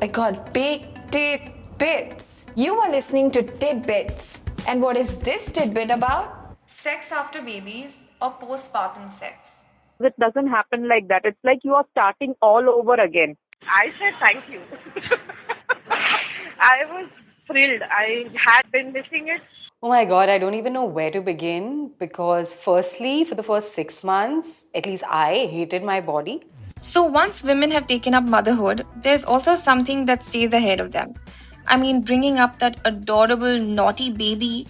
I got big tidbits. You are listening to Tidbits. And what is this tidbit about? Sex after babies or postpartum sex? It doesn't happen like that. It's like you are starting all over again. I said thank you. I was thrilled. I had been missing it. Oh my God, I don't even know where to begin because, firstly, for the first 6 months, at least I hated my body. So, once women have taken up motherhood, there's also something that stays ahead of them. I mean, bringing up that adorable, naughty baby.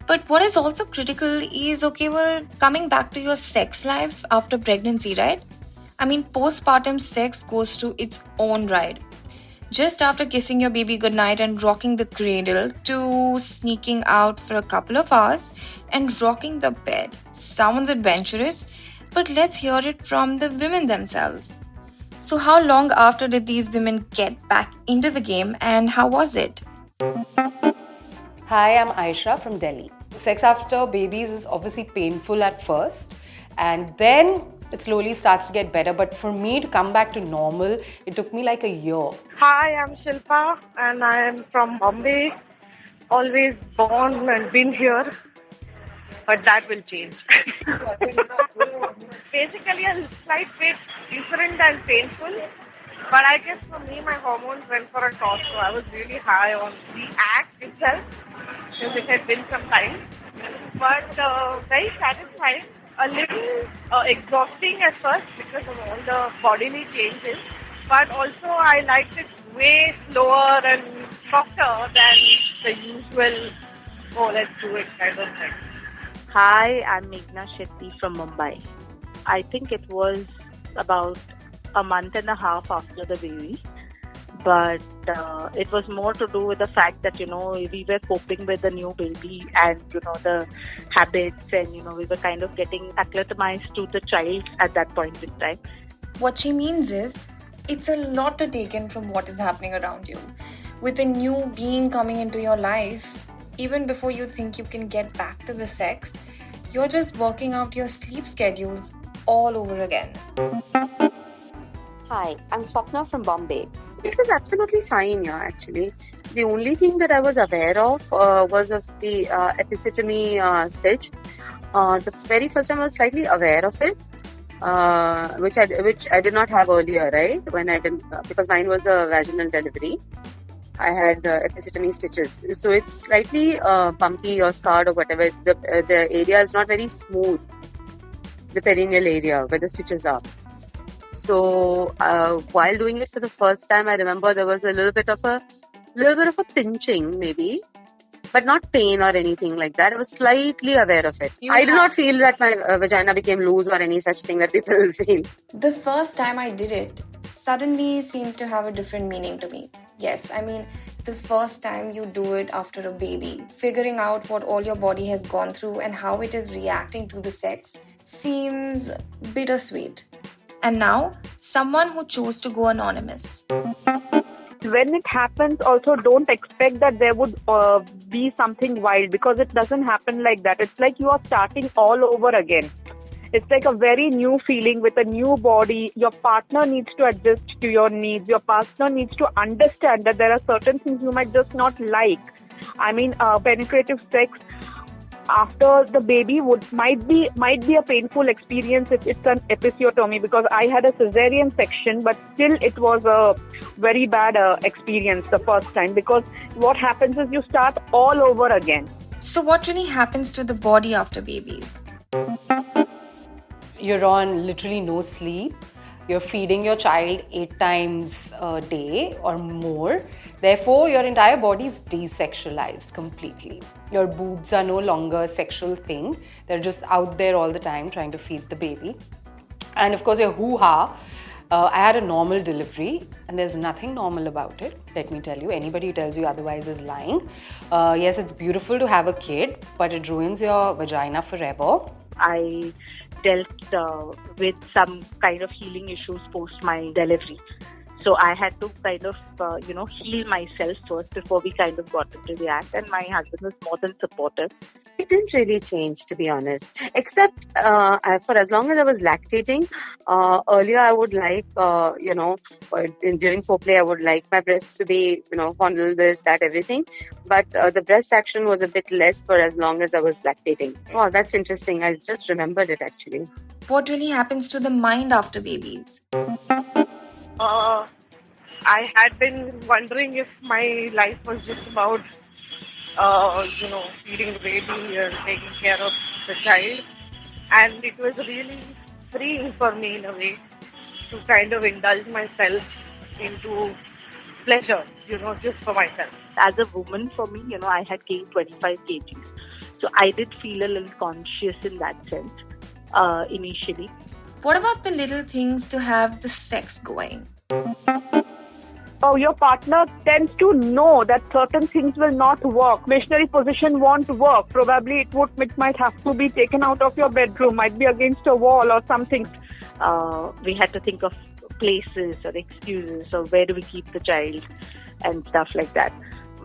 But what is also critical is okay, well, coming back to your sex life after pregnancy, right? I mean, postpartum sex goes to its own ride. Just after kissing your baby goodnight and rocking the cradle to sneaking out for a couple of hours and rocking the bed. Sounds adventurous, but let's hear it from the women themselves. So, how long after did these women get back into the game and how was it? Hi, I'm Aisha from Delhi. Sex after babies is obviously painful at first, and then it slowly starts to get better. But for me to come back to normal, it took me like a year. Hi, I'm Shilpa and I am from Bombay. Always born and been here, but that will change. Basically, a slight bit different and painful. But I guess for me, my hormones went for a toss, so I was really high on the act itself, since it had been some time. But very satisfying. A little exhausting at first because of all the bodily changes. But also, I liked it way slower and softer than the usual, oh, let's do it kind of thing. Hi, I'm Meghna Shetty from Mumbai. I think it was about a month and a half after the baby. But it was more to do with the fact that, we were coping with the new baby and, the habits and, we were kind of getting acclimatized to the child at that point in time. What she means is, it's a lot to take in from what is happening around you. With a new being coming into your life, even before you think you can get back to the sex, you're just working out your sleep schedules all over again. Hi, I'm Swapna from Bombay. It was absolutely fine, yeah, actually. The only thing that I was aware of was of the episiotomy stitch. The very first time I was slightly aware of it, which I did not have earlier, right? When I didn't, because mine was a vaginal delivery. I had episiotomy stitches, so it's slightly bumpy or scarred or whatever. The area is not very smooth, the perineal area where the stitches are. So while doing it for the first time, I remember there was a little bit of a pinching, maybe, but not pain or anything like that. I was slightly aware of it. I did not feel that my vagina became loose or any such thing that people feel. The first time I did it suddenly seems to have a different meaning to me. Yes, I mean, the first time you do it after a baby, figuring out what all your body has gone through and how it is reacting to the sex seems bittersweet. And now, someone who chose to go anonymous. When it happens, also don't expect that there would be something wild because it doesn't happen like that. It's like you are starting all over again. It's like a very new feeling with a new body. Your partner needs to adjust to your needs. Your partner needs to understand that there are certain things you might just not like. I mean, penetrative sex after the baby might be a painful experience if it's an episiotomy, because I had a cesarean section, but still it was a very bad experience the first time, because what happens is you start all over again. So what really happens to the body after babies? You're on literally no sleep. You're feeding your child 8 times a day or more. Therefore, your entire body is desexualized completely. Your boobs are no longer a sexual thing. They're just out there all the time trying to feed the baby. And of course, your hoo-ha. I had a normal delivery and there's nothing normal about it. Let me tell you, anybody who tells you otherwise is lying. Yes, it's beautiful to have a kid, but it ruins your vagina forever. I dealt with some kind of healing issues post my delivery. So I had to kind of, heal myself first before we kind of got into the act. And my husband was more than supportive. It didn't really change, to be honest. Except for as long as I was lactating, earlier I would like, during foreplay, I would like my breasts to be, fondle this, that, everything. But the breast action was a bit less for as long as I was lactating. Wow, that's interesting. I just remembered it actually. What really happens to the mind after babies? I had been wondering if my life was just about, feeding the baby and taking care of the child. And it was really freeing for me in a way to kind of indulge myself into pleasure, just for myself. As a woman, for me, I had gained 25 kgs. So I did feel a little conscious in that sense initially. What about the little things to have the sex going? Oh, your partner tends to know that certain things will not work. Missionary position won't work. Probably it might have to be taken out of your bedroom, might be against a wall or something. We had to think of places or excuses or where do we keep the child and stuff like that.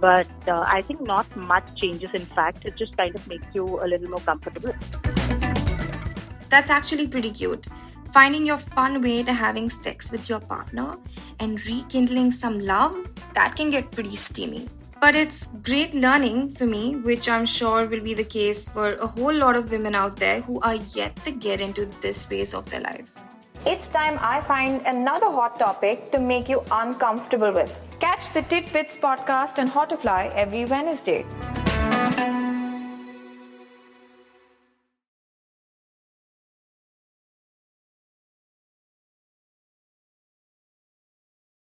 But I think not much changes. In fact, it just kind of makes you a little more comfortable. That's actually pretty cute. Finding your fun way to having sex with your partner and rekindling some love, that can get pretty steamy. But it's great learning for me, which I'm sure will be the case for a whole lot of women out there who are yet to get into this phase of their life. It's time I find another hot topic to make you uncomfortable with. Catch the Tidbits podcast on Hauterfly every Wednesday.